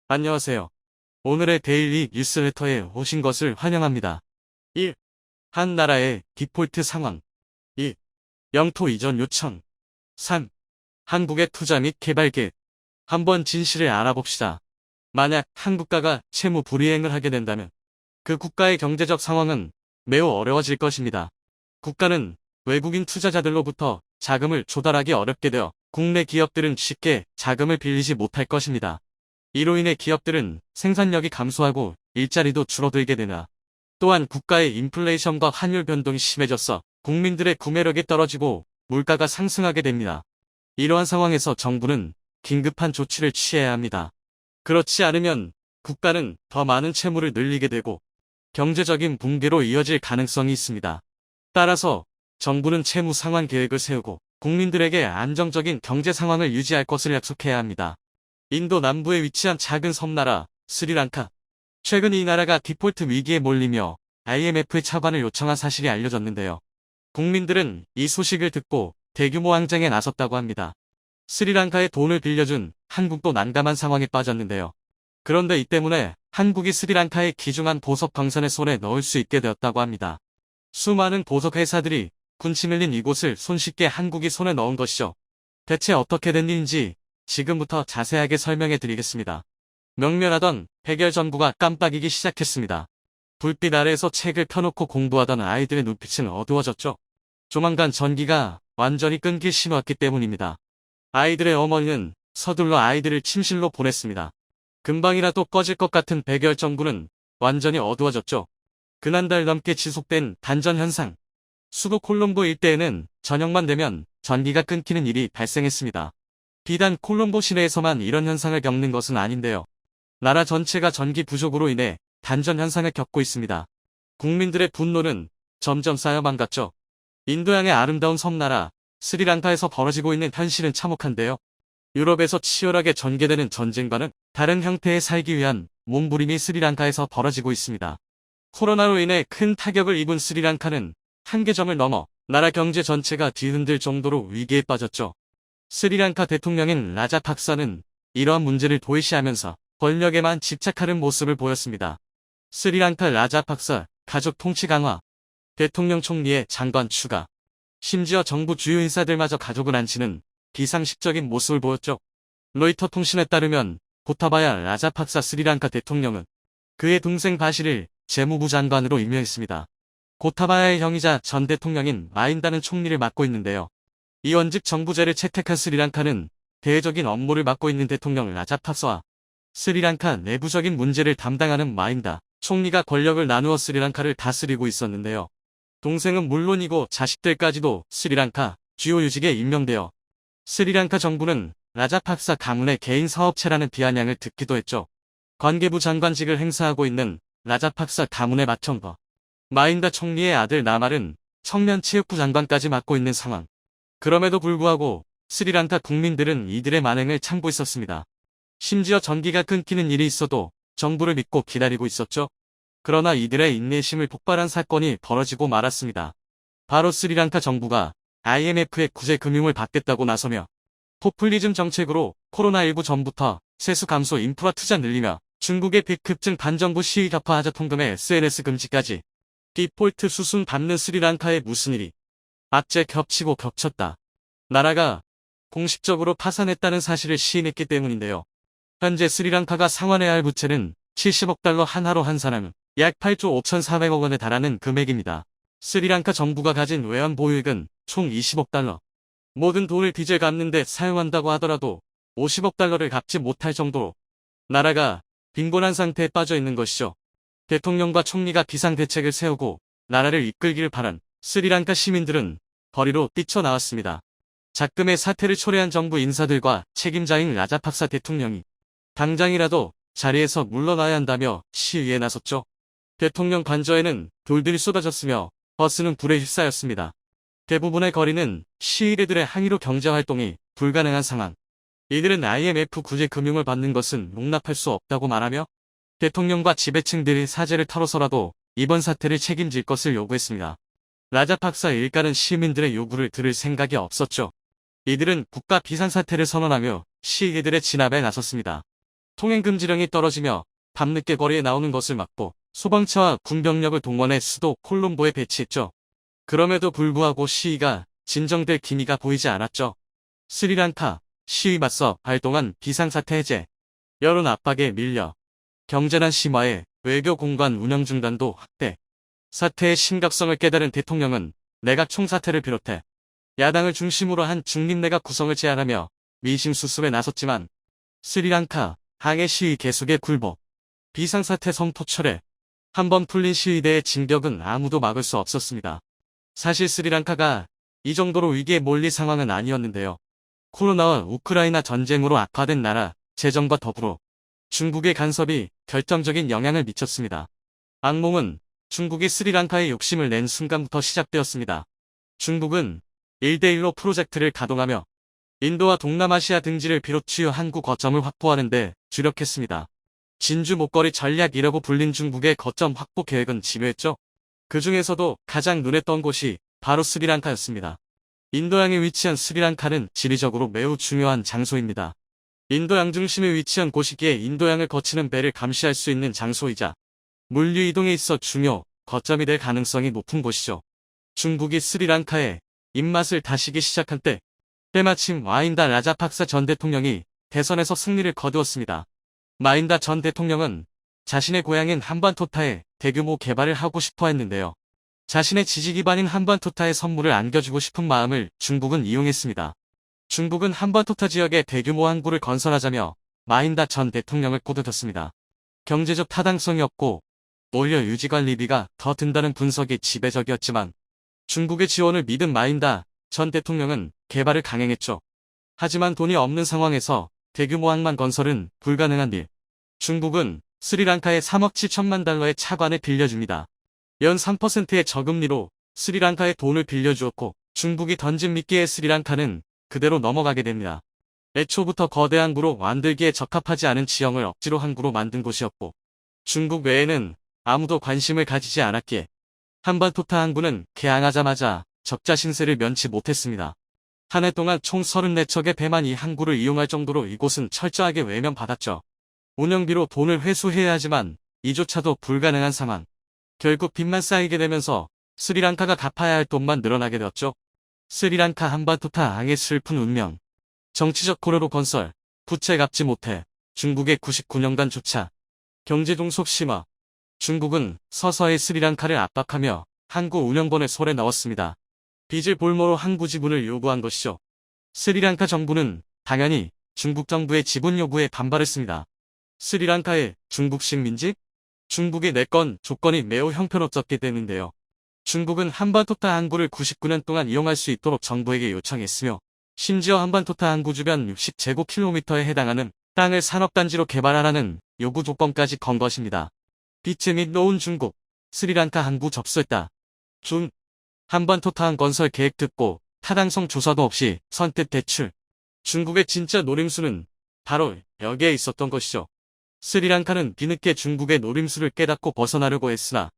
안녕하세요. 오늘의 데일리 뉴스레터에 오신 것을 환영합니다. 1. 한 나라의 디폴트 상황. 2. 영토 이전 요청. 3. 한국의 투자 및 개발 계획. 한번 진실을 알아봅시다. 만약 한 국가가 채무 불이행을 하게 된다면 그 국가의 경제적 상황은 매우 어려워질 것입니다. 국가는 외국인 투자자들로부터 자금을 조달하기 어렵게 되어 국내 기업들은 쉽게 자금을 빌리지 못할 것입니다. 이로 인해 기업들은 생산력이 감소하고 일자리도 줄어들게 되나. 또한 국가의 인플레이션과 환율 변동이 심해져서 국민들의 구매력이 떨어지고 물가가 상승하게 됩니다. 이러한 상황에서 정부는 긴급한 조치를 취해야 합니다. 그렇지 않으면 국가는 더 많은 채무를 늘리게 되고 경제적인 붕괴로 이어질 가능성이 있습니다. 따라서 정부는 채무 상환 계획을 세우고 국민들에게 안정적인 경제 상황을 유지할 것을 약속해야 합니다. 인도 남부에 위치한 작은 섬나라 스리랑카. 최근 이 나라가 디폴트 위기에 몰리며 IMF의 차관을 요청한 사실이 알려졌는데요. 국민들은 이 소식을 듣고 대규모 항쟁에 나섰다고 합니다. 스리랑카에 돈을 빌려준 한국도 난감한 상황에 빠졌는데요. 그런데 이 때문에 한국이 스리랑카의 귀중한 보석 광산을 손에 넣을 수 있게 되었다고 합니다. 수많은 보석 회사들이 군침 흘린 이곳을 손쉽게 한국이 손에 넣은 것이죠. 대체 어떻게 된 일인지 지금부터 자세하게 설명해 드리겠습니다. 명멸하던 백열 전구가 깜빡이기 시작했습니다. 불빛 아래에서 책을 펴놓고 공부하던 아이들의 눈빛은 어두워졌죠. 조만간 전기가 완전히 끊길 신호였기 때문입니다. 아이들의 어머니는 서둘러 아이들을 침실로 보냈습니다. 금방이라도 꺼질 것 같은 백열 전구는 완전히 어두워졌죠. 그난달 넘게 지속된 단전 현상. 수도 콜롬보 일대에는 저녁만 되면 전기가 끊기는 일이 발생했습니다. 비단 콜롬보 시내에서만 이런 현상을 겪는 것은 아닌데요. 나라 전체가 전기 부족으로 인해 단전 현상을 겪고 있습니다. 국민들의 분노는 점점 쌓여만 갔죠. 인도양의 아름다운 섬나라 스리랑카에서 벌어지고 있는 현실은 참혹한데요. 유럽에서 치열하게 전개되는 전쟁과는 다른 형태의 살기 위한 몸부림이 스리랑카에서 벌어지고 있습니다. 코로나로 인해 큰 타격을 입은 스리랑카는 한계점을 넘어 나라 경제 전체가 뒤흔들 정도로 위기에 빠졌죠. 스리랑카 대통령인 라자팍사는 이러한 문제를 도외시하면서 권력에만 집착하는 모습을 보였습니다. 스리랑카 라자팍사 가족 통치 강화, 대통령 총리의 장관 추가, 심지어 정부 주요 인사들마저 가족을 안치는 비상식적인 모습을 보였죠. 로이터 통신에 따르면 고타바야 라자팍사 스리랑카 대통령은 그의 동생 바시를 재무부 장관으로 임명했습니다. 고타바야의 형이자 전 대통령인 마힌다는 총리를 맡고 있는데요. 이원직 정부제를 채택한 스리랑카는 대외적인 업무를 맡고 있는 대통령 라자팍사와 스리랑카 내부적인 문제를 담당하는 마힌다 총리가 권력을 나누어 스리랑카를 다스리고 있었는데요. 동생은 물론이고 자식들까지도 스리랑카 주요 요직에 임명되어 스리랑카 정부는 라자팍사 가문의 개인 사업체라는 비아냥을 듣기도 했죠. 관계부 장관직을 행사하고 있는 라자팍사 가문의 맏형과 마힌다 총리의 아들 나말은 청년체육부 장관까지 맡고 있는 상황. 그럼에도 불구하고 스리랑카 국민들은 이들의 만행을 참고 있었습니다. 심지어 전기가 끊기는 일이 있어도 정부를 믿고 기다리고 있었죠. 그러나 이들의 인내심을 폭발한 사건이 벌어지고 말았습니다. 바로 스리랑카 정부가 IMF의 구제 금융을 받겠다고 나서며 포퓰리즘 정책으로 코로나19 전부터 세수 감소 인프라 투자 늘리며 중국의 비급증 반정부 시위 격파하자 통금의 SNS 금지까지 디폴트 수순 밟는 스리랑카에 무슨 일이 악재 겹치고 겹쳤다. 나라가 공식적으로 파산했다는 사실을 시인했기 때문인데요. 현재 스리랑카가 상환해야 할 부채는 70억 달러 한화로 환산하면 약 8조 5,400억 원에 달하는 금액입니다. 스리랑카 정부가 가진 외환 보유액은 총 20억 달러. 모든 돈을 빚을 갚는 데 사용한다고 하더라도 50억 달러를 갚지 못할 정도로 나라가 빈곤한 상태에 빠져 있는 것이죠. 대통령과 총리가 비상대책을 세우고 나라를 이끌기를 바란 스리랑카 시민들은 거리로 뛰쳐나왔습니다. 작금의 사태를 초래한 정부 인사들과 책임자인 라자팍사 대통령이 당장이라도 자리에서 물러나야 한다며 시위에 나섰죠. 대통령 관저에는 돌들이 쏟아졌으며 버스는 불에 휩싸였습니다. 대부분의 거리는 시위대들의 항의로 경제활동이 불가능한 상황. 이들은 IMF 구제 금융을 받는 것은 용납할 수 없다고 말하며 대통령과 지배층들이 사죄를 털어서라도 이번 사태를 책임질 것을 요구했습니다. 라자팍사 일가는 시민들의 요구를 들을 생각이 없었죠. 이들은 국가 비상사태를 선언하며 시위대들의 진압에 나섰습니다. 통행금지령이 떨어지며 밤늦게 거리에 나오는 것을 막고 소방차와 군병력을 동원해 수도 콜롬보에 배치했죠. 그럼에도 불구하고 시위가 진정될 기미가 보이지 않았죠. 스리랑카 시위 맞서 발동한 비상사태 해제, 여론 압박에 밀려 경제난 심화에 외교 공간 운영 중단도 확대. 사태의 심각성을 깨달은 대통령은 내각 총사퇴를 비롯해 야당을 중심으로 한 중립내각 구성을 제안하며 민심 수습에 나섰지만 스리랑카 항해 시위 계속에 굴복, 비상사태 성토 철회, 한번 풀린 시위대의 진격은 아무도 막을 수 없었습니다. 사실 스리랑카가 이 정도로 위기에 몰릴 상황은 아니었는데요. 코로나와 우크라이나 전쟁으로 악화된 나라 재정과 더불어 중국의 간섭이 결정적인 영향을 미쳤습니다. 악몽은 중국이 스리랑카에 욕심을 낸 순간부터 시작되었습니다. 중국은 1대1로 프로젝트를 가동하며 인도와 동남아시아 등지를 비롯 주요 항구 거점을 확보하는 데 주력했습니다. 진주 목걸이 전략이라고 불린 중국의 거점 확보 계획은 지묘했죠. 그 중에서도 가장 눈에 띈 곳이 바로 스리랑카였습니다. 인도양에 위치한 스리랑카는 지리적으로 매우 중요한 장소입니다. 인도양 중심에 위치한 곳이기에 인도양을 거치는 배를 감시할 수 있는 장소이자 물류 이동에 있어 중요 거점이 될 가능성이 높은 곳이죠. 중국이 스리랑카에 입맛을 다시기 시작한 때마침 마힌다 라자팍사 전 대통령이 대선에서 승리를 거두었습니다. 마힌다 전 대통령은 자신의 고향인 한반토타에 대규모 개발을 하고 싶어 했는데요. 자신의 지지 기반인 한반토타에 선물을 안겨주고 싶은 마음을 중국은 이용했습니다. 중국은 한반토타 지역에 대규모 항구를 건설하자며 마힌다 전 대통령을 꼬드겼습니다. 경제적 타당성이 없고 오히려 유지관리비가 더 든다는 분석이 지배적이었지만 중국의 지원을 믿은 마힌다 전 대통령은 개발을 강행했죠. 하지만 돈이 없는 상황에서 대규모 항만 건설은 불가능한 일. 중국은 스리랑카에 3억 7천만 달러의 차관을 빌려줍니다. 연 3%의 저금리로 스리랑카에 돈을 빌려주었고 중국이 던진 미끼에 스리랑카는 그대로 넘어가게 됩니다. 애초부터 거대 항구로 만들기에 적합하지 않은 지형을 억지로 항구로 만든 곳이었고 중국 외에는 아무도 관심을 가지지 않았기에 한반토타 항구는 개항하자마자 적자 신세를 면치 못했습니다. 한 해 동안 총 34척의 배만 이 항구를 이용할 정도로 이곳은 철저하게 외면받았죠. 운영비로 돈을 회수해야 하지만 이조차도 불가능한 상황. 결국 빚만 쌓이게 되면서 스리랑카가 갚아야 할 돈만 늘어나게 되었죠. 스리랑카 한반토타 항의 슬픈 운명. 정치적 고려로 건설, 부채 갚지 못해 중국의 99년간 조차. 경제 종속 심화. 중국은 서서히 스리랑카를 압박하며 항구 운영권을 손에 넣었습니다. 빚을 볼모로 항구 지분을 요구한 것이죠. 스리랑카 정부는 당연히 중국 정부의 지분 요구에 반발했습니다. 스리랑카의 중국식 민집? 중국이 내건 조건이 매우 형편없었기 때문인데요. 중국은 한반토타 항구를 99년 동안 이용할 수 있도록 정부에게 요청했으며 심지어 한반토타 항구 주변 60제곱킬로미터에 해당하는 땅을 산업단지로 개발하라는 요구 조건까지 건 것입니다. 빚 및 놓은 중국, 스리랑카 항구 접수했다. 중. 한반토타 항 건설 계획 듣고 타당성 조사도 없이 선뜻 대출. 중국의 진짜 노림수는 바로 여기에 있었던 것이죠. 스리랑카는 뒤늦게 중국의 노림수를 깨닫고 벗어나려고 했으나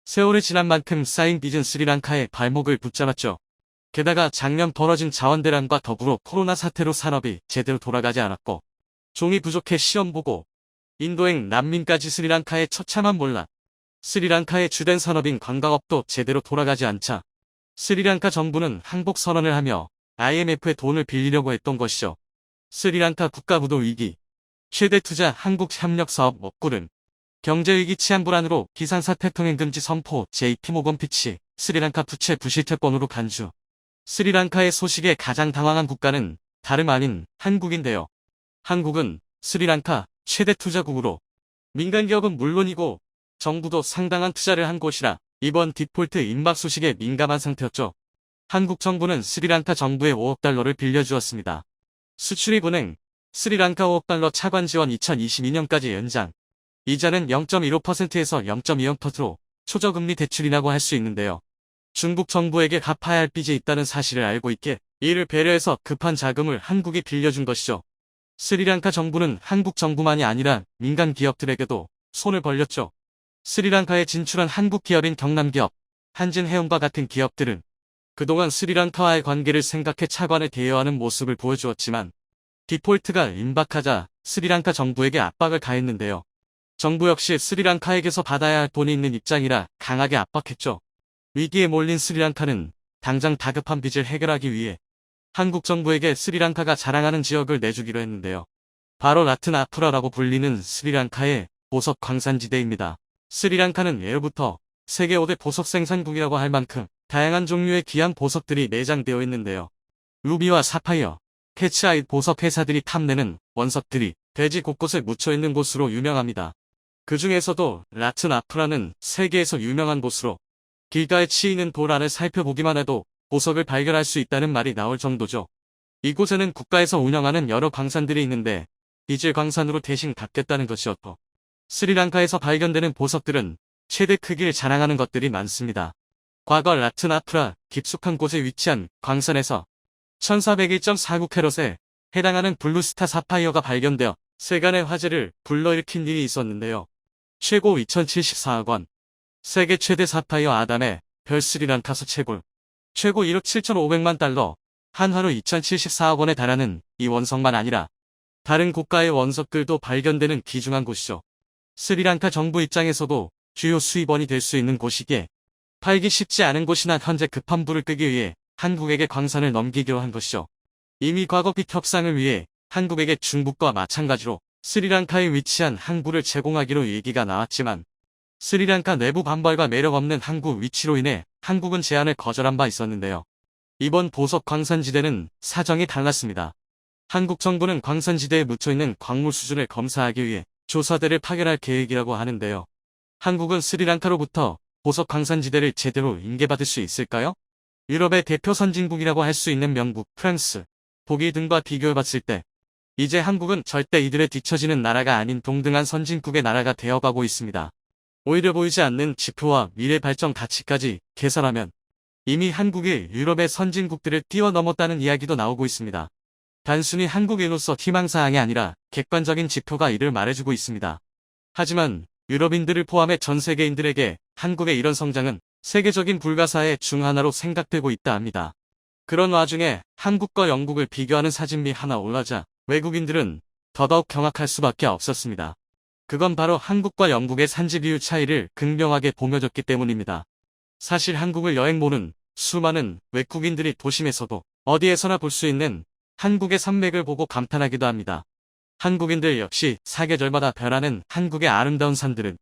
세월이 지난 만큼 쌓인 빚은 스리랑카의 발목을 붙잡았죠. 게다가 작년 벌어진 자원대란과 더불어 코로나 사태로 산업이 제대로 돌아가지 않았고 종이 부족해 시험 보고 인도행 난민까지 스리랑카의 처참한 몰락. 스리랑카의 주된 산업인 관광업도 제대로 돌아가지 않자 스리랑카 정부는 항복 선언을 하며 IMF에 돈을 빌리려고 했던 것이죠. 스리랑카 국가부도 위기. 최대 투자 한국협력사업 먹구름. 경제위기 치안 불안으로 비상사태 통행금지 선포 JP모건 피치. 스리랑카 부채 부실태권으로 간주. 스리랑카의 소식에 가장 당황한 국가는 다름 아닌 한국인데요. 한국은 스리랑카 최대 투자국으로 민간기업은 물론이고 정부도 상당한 투자를 한 곳이라 이번 디폴트 임박 소식에 민감한 상태였죠. 한국 정부는 스리랑카 정부에 5억 달러를 빌려주었습니다. 수출입은행 스리랑카 5억 달러 차관 지원 2022년까지 연장. 이자는 0.15%에서 0.20%로 초저금리 대출이라고 할 수 있는데요. 중국 정부에게 갚아야 할 빚이 있다는 사실을 알고 있기에 이를 배려해서 급한 자금을 한국이 빌려준 것이죠. 스리랑카 정부는 한국 정부만이 아니라 민간 기업들에게도 손을 벌렸죠. 스리랑카에 진출한 한국 기업인 경남기업, 한진해운과 같은 기업들은 그동안 스리랑카와의 관계를 생각해 차관에 대여하는 모습을 보여주었지만 디폴트가 임박하자 스리랑카 정부에게 압박을 가했는데요. 정부 역시 스리랑카에게서 받아야 할 돈이 있는 입장이라 강하게 압박했죠. 위기에 몰린 스리랑카는 당장 다급한 빚을 해결하기 위해 한국 정부에게 스리랑카가 자랑하는 지역을 내주기로 했는데요. 바로 라트나프라라고 불리는 스리랑카의 보석 광산지대입니다. 스리랑카는 예로부터 세계 5대 보석 생산국이라고 할 만큼 다양한 종류의 귀한 보석들이 내장되어 있는데요. 루비와 사파이어, 캐치아잇 보석 회사들이 탐내는 원석들이 대지 곳곳에 묻혀있는 곳으로 유명합니다. 그 중에서도 라트나프라는 세계에서 유명한 곳으로 길가에 치이는 돌 안을 살펴보기만 해도 보석을 발견할 수 있다는 말이 나올 정도죠. 이곳에는 국가에서 운영하는 여러 광산들이 있는데 디젤 광산으로 대신 갚겠다는 것이었고, 스리랑카에서 발견되는 보석들은 최대 크기를 자랑하는 것들이 많습니다. 과거 라트나프라 깊숙한 곳에 위치한 광산에서 1401.49캐럿에 해당하는 블루스타 사파이어가 발견되어 세간의 화제를 불러일으킨 일이 있었는데요. 최고 2074억 원, 세계 최대 사파이어 아담의 별 스리랑카서 채굴, 최고 1억 7,500만 달러, 한화로 2074억 원에 달하는 이 원석만 아니라 다른 국가의 원석들도 발견되는 귀중한 곳이죠. 스리랑카 정부 입장에서도 주요 수입원이 될 수 있는 곳이기에 팔기 쉽지 않은 곳이나 현재 급한 불을 끄기 위해 한국에게 광산을 넘기기로 한 것이죠. 이미 과거 빚 협상을 위해 한국에게 중국과 마찬가지로 스리랑카에 위치한 항구를 제공하기로 얘기가 나왔지만 스리랑카 내부 반발과 매력 없는 항구 위치로 인해 한국은 제안을 거절한 바 있었는데요. 이번 보석 광산지대는 사정이 달랐습니다. 한국 정부는 광산지대에 묻혀있는 광물 수준을 검사하기 위해 조사대를 파견할 계획이라고 하는데요. 한국은 스리랑카로부터 보석 광산지대를 제대로 인계받을 수 있을까요? 유럽의 대표 선진국이라고 할 수 있는 영국, 프랑스, 독일 등과 비교해봤을 때 이제 한국은 절대 이들에 뒤처지는 나라가 아닌 동등한 선진국의 나라가 되어가고 있습니다. 오히려 보이지 않는 지표와 미래 발전 가치까지 계산하면 이미 한국이 유럽의 선진국들을 뛰어넘었다는 이야기도 나오고 있습니다. 단순히 한국인으로서 희망사항이 아니라 객관적인 지표가 이를 말해주고 있습니다. 하지만 유럽인들을 포함해 전 세계인들에게 한국의 이런 성장은 세계적인 불가사의 중 하나로 생각되고 있다 합니다. 그런 와중에 한국과 영국을 비교하는 사진미 하나 올라자 외국인들은 더더욱 경악할 수밖에 없었습니다. 그건 바로 한국과 영국의 산지 비율 차이를 극명하게 보여줬기 때문입니다. 사실 한국을 여행보는 수많은 외국인들이 도심에서도 어디에서나 볼 수 있는 한국의 산맥을 보고 감탄하기도 합니다. 한국인들 역시 사계절마다 변하는 한국의 아름다운 산들은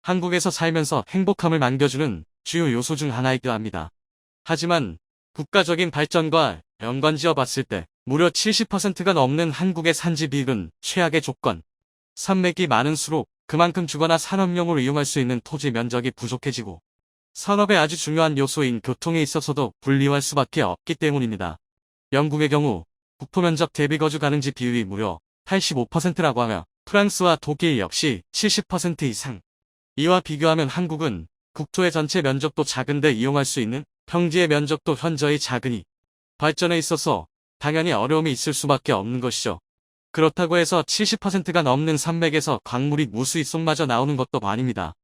한국에서 살면서 행복함을 남겨주는 주요 요소 중 하나이기도 합니다. 하지만 국가적인 발전과 연관지어 봤을 때 무려 70%가 넘는 한국의 산지 비율은 최악의 조건. 산맥이 많은수록 그만큼 주거나 산업용으로 이용할 수 있는 토지 면적이 부족해지고 산업의 아주 중요한 요소인 교통에 있어서도 불리할 수밖에 없기 때문입니다. 영국의 경우 국토면적 대비 거주 가능지 비율이 무려 85%라고 하며 프랑스와 독일 역시 70% 이상. 이와 비교하면 한국은 국토의 전체 면적도 작은데 이용할 수 있는 평지의 면적도 현저히 작으니 발전에 있어서 당연히 어려움이 있을 수밖에 없는 것이죠. 그렇다고 해서 70%가 넘는 산맥에서 광물이 무수히 쏙마저 나오는 것도 아닙니다.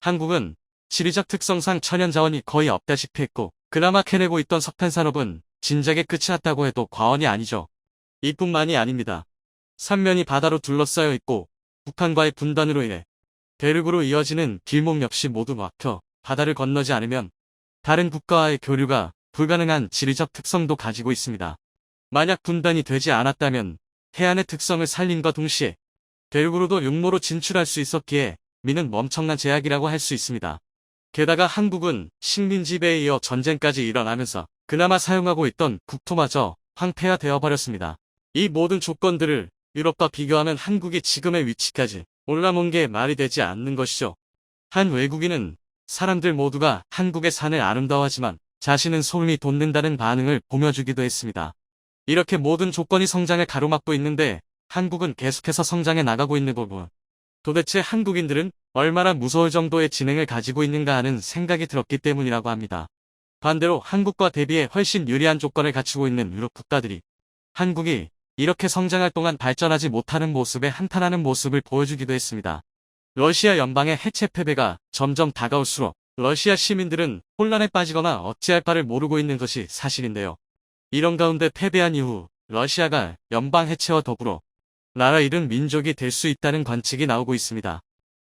한국은 지리적 특성상 천연자원이 거의 없다시피 했고 그나마 캐내고 있던 석탄 산업은 진작에 끝이 났다고 해도 과언이 아니죠. 이뿐만이 아닙니다. 삼면이 바다로 둘러싸여 있고 북한과의 분단으로 인해 대륙으로 이어지는 길목 역시 모두 막혀 바다를 건너지 않으면 다른 국가와의 교류가 불가능한 지리적 특성도 가지고 있습니다. 만약 분단이 되지 않았다면 해안의 특성을 살림과 동시에 대륙으로도 육로로 진출할 수 있었기에 미는 엄청난 제약이라고 할 수 있습니다. 게다가 한국은 식민 지배에 이어 전쟁까지 일어나면서 그나마 사용하고 있던 국토마저 황폐화되어 버렸습니다. 이 모든 조건들을 유럽과 비교하면 한국이 지금의 위치까지 올라온 게 말이 되지 않는 것이죠. 한 외국인은 사람들 모두가 한국의 산을 아름다워하지만 자신은 소름이 돋는다는 반응을 보여주기도 했습니다. 이렇게 모든 조건이 성장을 가로막고 있는데 한국은 계속해서 성장해 나가고 있는 거고 도대체 한국인들은 얼마나 무서울 정도의 지능을 가지고 있는가 하는 생각이 들었기 때문이라고 합니다. 반대로 한국과 대비해 훨씬 유리한 조건을 갖추고 있는 유럽 국가들이 한국이 이렇게 성장할 동안 발전하지 못하는 모습에 한탄하는 모습을 보여주기도 했습니다. 러시아 연방의 해체 패배가 점점 다가올수록 러시아 시민들은 혼란에 빠지거나 어찌할 바를 모르고 있는 것이 사실인데요. 이런 가운데 패배한 이후 러시아가 연방 해체와 더불어 나라 잃은 민족이 될 수 있다는 관측이 나오고 있습니다.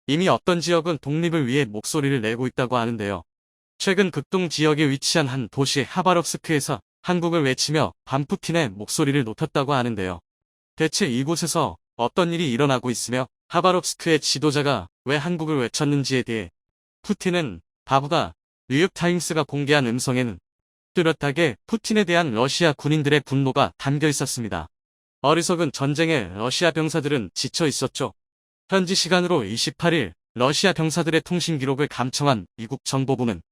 이미 어떤 지역은 독립을 위해 목소리를 내고 있다고 하는데요. 최근 극동 지역에 위치한 한 도시 하바롭스크에서 한국을 외치며 반푸틴의 목소리를 높였다고 하는데요. 대체 이곳에서 어떤 일이 일어나고 있으며 하바롭스크의 지도자가 왜 한국을 외쳤는지에 대해 푸틴은 바보다. 뉴욕타임스가 공개한 음성에는 뚜렷하게 푸틴에 대한 러시아 군인들의 분노가 담겨 있었습니다. 어리석은 전쟁에 러시아 병사들은 지쳐 있었죠. 현지 시간으로 28일 러시아 병사들의 통신 기록을 감청한 미국 정보부는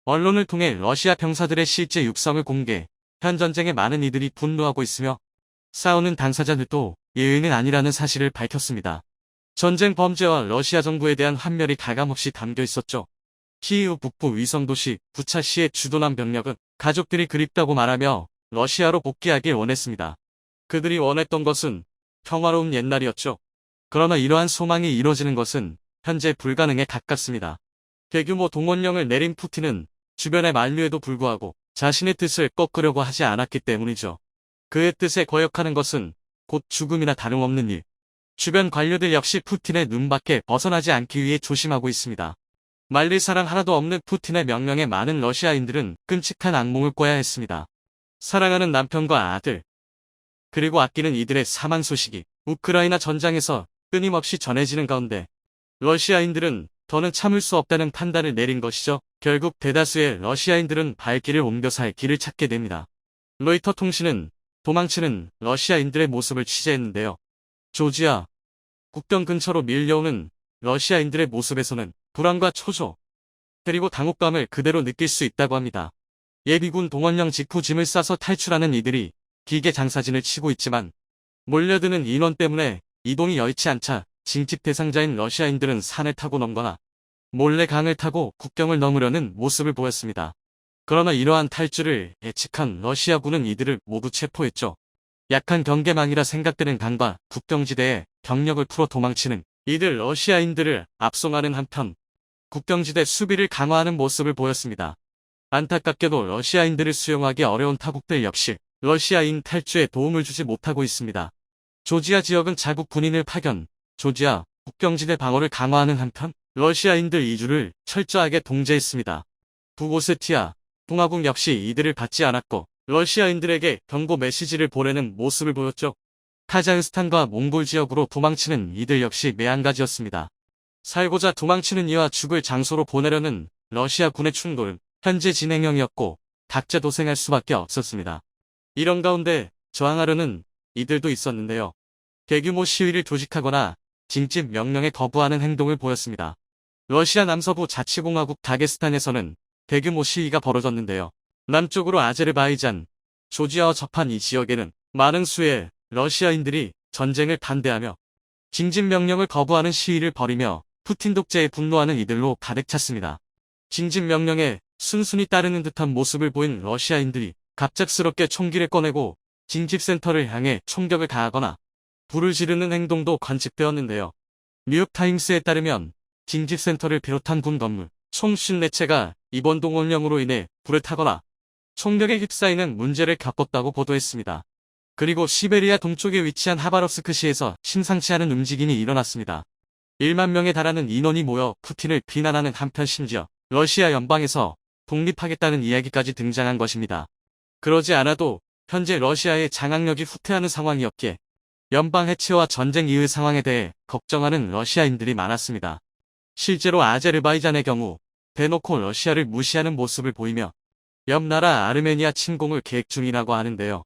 언론을 통해 러시아 병사들의 실제 육성을 공개, 현 전쟁에 많은 이들이 분노하고 있으며 싸우는 당사자들도 예외는 아니라는 사실을 밝혔습니다. 전쟁 범죄와 러시아 정부에 대한 환멸이 가감없이 담겨 있었죠. 키이우 북부 위성도시 부차시의 주둔한 병력은 가족들이 그립다고 말하며 러시아로 복귀하길 원했습니다. 그들이 원했던 것은 평화로운 옛날이었죠. 그러나 이러한 소망이 이뤄지는 것은 현재 불가능에 가깝습니다. 대규모 동원령을 내린 푸틴은 주변의 만류에도 불구하고 자신의 뜻을 꺾으려고 하지 않았기 때문이죠. 그의 뜻에 거역하는 것은 곧 죽음이나 다름없는 일. 주변 관료들 역시 푸틴의 눈밖에 벗어나지 않기 위해 조심하고 있습니다. 말릴 사랑 하나도 없는 푸틴의 명령에 많은 러시아인들은 끔찍한 악몽을 꿔야 했습니다. 사랑하는 남편과 아들, 그리고 아끼는 이들의 사망 소식이 우크라이나 전장에서 끊임없이 전해지는 가운데 러시아인들은 더는 참을 수 없다는 판단을 내린 것이죠. 결국 대다수의 러시아인들은 발길을 옮겨 살 길을 찾게 됩니다. 로이터 통신은 도망치는 러시아인들의 모습을 취재했는데요. 조지아 국경 근처로 밀려오는 러시아인들의 모습에서는 불안과 초조, 그리고 당혹감을 그대로 느낄 수 있다고 합니다. 예비군 동원령 직후 짐을 싸서 탈출하는 이들이 기계 장사진을 치고 있지만 몰려드는 인원 때문에 이동이 여의치 않자 징집 대상자인 러시아인들은 산을 타고 넘거나 몰래 강을 타고 국경을 넘으려는 모습을 보였습니다. 그러나 이러한 탈주를 예측한 러시아군은 이들을 모두 체포했죠. 약한 경계망이라 생각되는 강과 국경지대에 병력을 풀어 도망치는 이들 러시아인들을 압송하는 한편 국경지대 수비를 강화하는 모습을 보였습니다. 안타깝게도 러시아인들을 수용하기 어려운 타국들 역시 러시아인 탈주에 도움을 주지 못하고 있습니다. 조지아 지역은 자국 군인을 파견, 조지아 국경지대 방어를 강화하는 한편 러시아인들 이주를 철저하게 동제했습니다. 북오세티아, 동아국 역시 이들을 받지 않았고 러시아인들에게 경고 메시지를 보내는 모습을 보였죠. 카자흐스탄과 몽골 지역으로 도망치는 이들 역시 매한가지였습니다. 살고자 도망치는 이와 죽을 장소로 보내려는 러시아 군의 충돌은 현재 진행형이었고 각자 도생할 수밖에 없었습니다. 이런 가운데 저항하려는 이들도 있었는데요. 대규모 시위를 조직하거나 징집 명령에 거부하는 행동을 보였습니다. 러시아 남서부 자치공화국 다게스탄에서는 대규모 시위가 벌어졌는데요. 남쪽으로 아제르바이잔, 조지아와 접한 이 지역에는 많은 수의 러시아인들이 전쟁을 반대하며 징집 명령을 거부하는 시위를 벌이며 푸틴 독재에 분노하는 이들로 가득 찼습니다. 징집 명령에 순순히 따르는 듯한 모습을 보인 러시아인들이 갑작스럽게 총기를 꺼내고 징집센터를 향해 총격을 가하거나 불을 지르는 행동도 관측되었는데요. 뉴욕타임스에 따르면 징집센터를 비롯한 군 건물 총 54채가 이번 동원령으로 인해 불을 타거나 총격에 휩싸이는 문제를 겪었다고 보도했습니다. 그리고 시베리아 동쪽에 위치한 하바롭스크시에서 심상치 않은 움직임이 일어났습니다. 1만 명에 달하는 인원이 모여 푸틴을 비난하는 한편 심지어 러시아 연방에서 독립하겠다는 이야기까지 등장한 것입니다. 그러지 않아도 현재 러시아의 장악력이 후퇴하는 상황이었기에 연방 해체와 전쟁 이후 상황에 대해 걱정하는 러시아인들이 많았습니다. 실제로 아제르바이잔의 경우 대놓고 러시아를 무시하는 모습을 보이며 옆 나라 아르메니아 침공을 계획 중이라고 하는데요.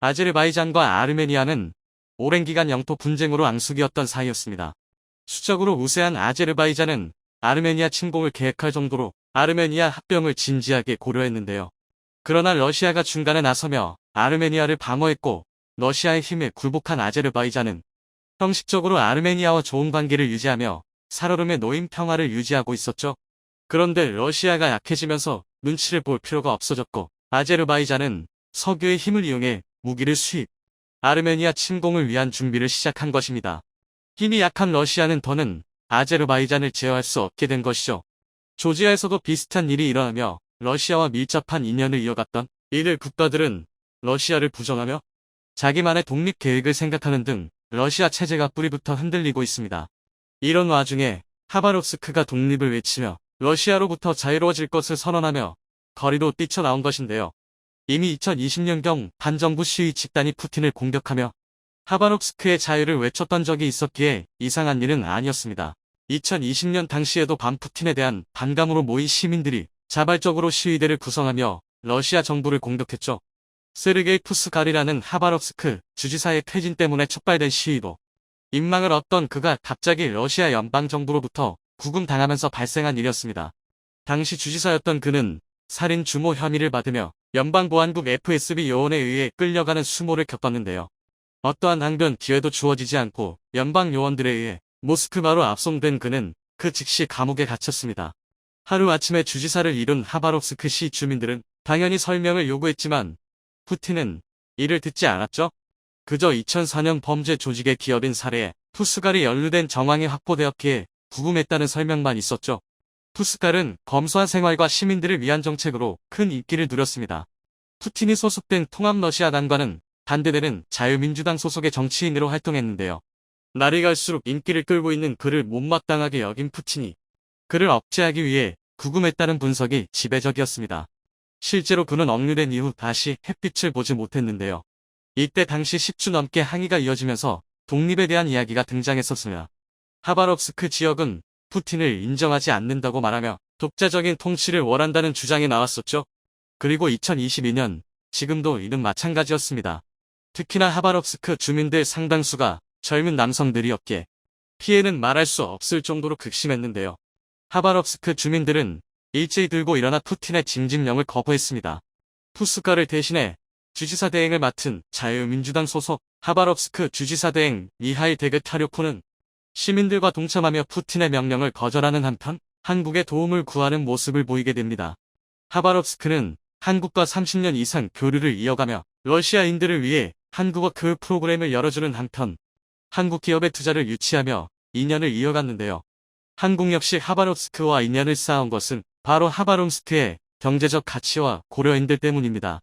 아제르바이잔과 아르메니아는 오랜 기간 영토 분쟁으로 앙숙이었던 사이였습니다. 수적으로 우세한 아제르바이잔은 아르메니아 침공을 계획할 정도로 아르메니아 합병을 진지하게 고려했는데요. 그러나 러시아가 중간에 나서며 아르메니아를 방어했고 러시아의 힘에 굴복한 아제르바이잔은 형식적으로 아르메니아와 좋은 관계를 유지하며 살얼음의 노임 평화를 유지하고 있었죠. 그런데 러시아가 약해지면서 눈치를 볼 필요가 없어졌고 아제르바이잔은 석유의 힘을 이용해 무기를 수입, 아르메니아 침공을 위한 준비를 시작한 것입니다. 힘이 약한 러시아는 더는 아제르바이잔을 제어할 수 없게 된 것이죠. 조지아에서도 비슷한 일이 일어나며 러시아와 밀접한 인연을 이어갔던 이들 국가들은 러시아를 부정하며 자기만의 독립 계획을 생각하는 등 러시아 체제가 뿌리부터 흔들리고 있습니다. 이런 와중에 하바롭스크가 독립을 외치며 러시아로부터 자유로워질 것을 선언하며 거리로 뛰쳐나온 것인데요. 이미 2020년경 반정부 시위 집단이 푸틴을 공격하며 하바롭스크의 자유를 외쳤던 적이 있었기에 이상한 일은 아니었습니다. 2020년 당시에도 반푸틴에 대한 반감으로 모인 시민들이 자발적으로 시위대를 구성하며 러시아 정부를 공격했죠. 세르게이 푸스갈이라는 하바롭스크 주지사의 퇴진 때문에 촉발된 시위로 민망을 얻던 그가 갑자기 러시아 연방정부로부터 구금당하면서 발생한 일이었습니다. 당시 주지사였던 그는 살인 주모 혐의를 받으며 연방보안국 FSB 요원에 의해 끌려가는 수모를 겪었는데요. 어떠한 항변 기회도 주어지지 않고 연방 요원들에 의해 모스크바로 압송된 그는 그 즉시 감옥에 갇혔습니다. 하루아침에 주지사를 잃은 하바롭스크 시 주민들은 당연히 설명을 요구했지만 푸틴은 이를 듣지 않았죠. 그저 2004년 범죄 조직의 기업인 사례에 푸스갈이 연루된 정황이 확보되었기에 구금했다는 설명만 있었죠. 푸스갈은 검소한 생활과 시민들을 위한 정책으로 큰 인기를 누렸습니다. 푸틴이 소속된 통합러시아당과는 반대되는 자유민주당 소속의 정치인으로 활동했는데요. 날이 갈수록 인기를 끌고 있는 그를 못마땅하게 여긴 푸틴이 그를 억제하기 위해 구금했다는 분석이 지배적이었습니다. 실제로 그는 억류된 이후 다시 햇빛을 보지 못했는데요. 이때 당시 10주 넘게 항의가 이어지면서 독립에 대한 이야기가 등장했었으며 하바롭스크 지역은 푸틴을 인정하지 않는다고 말하며 독자적인 통치를 원한다는 주장이 나왔었죠. 그리고 2022년, 지금도 이는 마찬가지였습니다. 특히나 하바롭스크 주민들 상당수가 젊은 남성들이었기에 피해는 말할 수 없을 정도로 극심했는데요. 하바롭스크 주민들은 일제히 들고 일어나 푸틴의 징집령을 거부했습니다. 푸스카를 대신해 주지사 대행을 맡은 자유민주당 소속 하바롭스크 주지사 대행 미하일 데그타료코는 시민들과 동참하며 푸틴의 명령을 거절하는 한편 한국의 도움을 구하는 모습을 보이게 됩니다. 하바롭스크는 한국과 30년 이상 교류를 이어가며 러시아인들을 위해 한국어 교육 프로그램을 열어주는 한편 한국 기업의 투자를 유치하며 인연을 이어갔는데요. 한국 역시 하바롭스크와 인연을 쌓은 것은 바로 하바롭스크의 경제적 가치와 고려인들 때문입니다.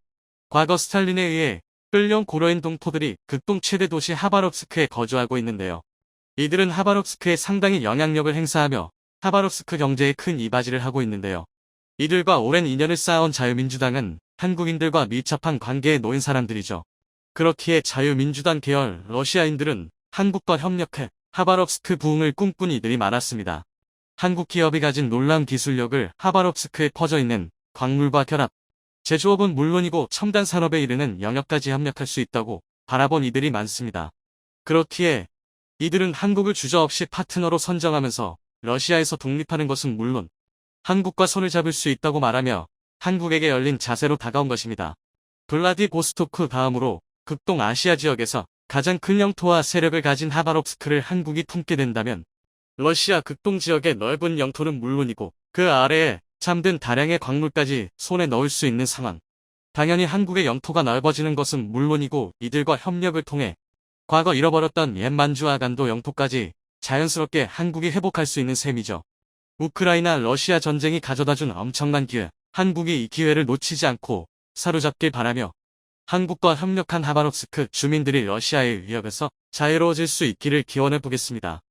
과거 스탈린에 의해 끌려온 고려인 동포들이 극동 최대 도시 하바롭스크에 거주하고 있는데요. 이들은 하바롭스크에 상당히 영향력을 행사하며 하바롭스크 경제에 큰 이바지를 하고 있는데요. 이들과 오랜 인연을 쌓아온 자유민주당은 한국인들과 밀접한 관계에 놓인 사람들이죠. 그렇기에 자유민주당 계열 러시아인들은 한국과 협력해 하바롭스크 부흥을 꿈꾼 이들이 많았습니다. 한국 기업이 가진 놀라운 기술력을 하바롭스크에 퍼져있는 광물과 결합, 제조업은 물론이고 첨단 산업에 이르는 영역까지 협력할 수 있다고 바라본 이들이 많습니다. 그렇기에 이들은 한국을 주저없이 파트너로 선정하면서 러시아에서 독립하는 것은 물론 한국과 손을 잡을 수 있다고 말하며 한국에게 열린 자세로 다가온 것입니다. 블라디보스토크 다음으로 극동 아시아 지역에서 가장 큰 영토와 세력을 가진 하바롭스크를 한국이 품게 된다면 러시아 극동 지역의 넓은 영토는 물론이고 그 아래에 잠든 다량의 광물까지 손에 넣을 수 있는 상황. 당연히 한국의 영토가 넓어지는 것은 물론이고 이들과 협력을 통해 과거 잃어버렸던 옛 만주와 간도 영토까지 자연스럽게 한국이 회복할 수 있는 셈이죠. 우크라이나 러시아 전쟁이 가져다준 엄청난 기회, 한국이 이 기회를 놓치지 않고 사로잡길 바라며 한국과 협력한 하바롭스크 주민들이 러시아의 위협에서 자유로워질 수 있기를 기원해 보겠습니다.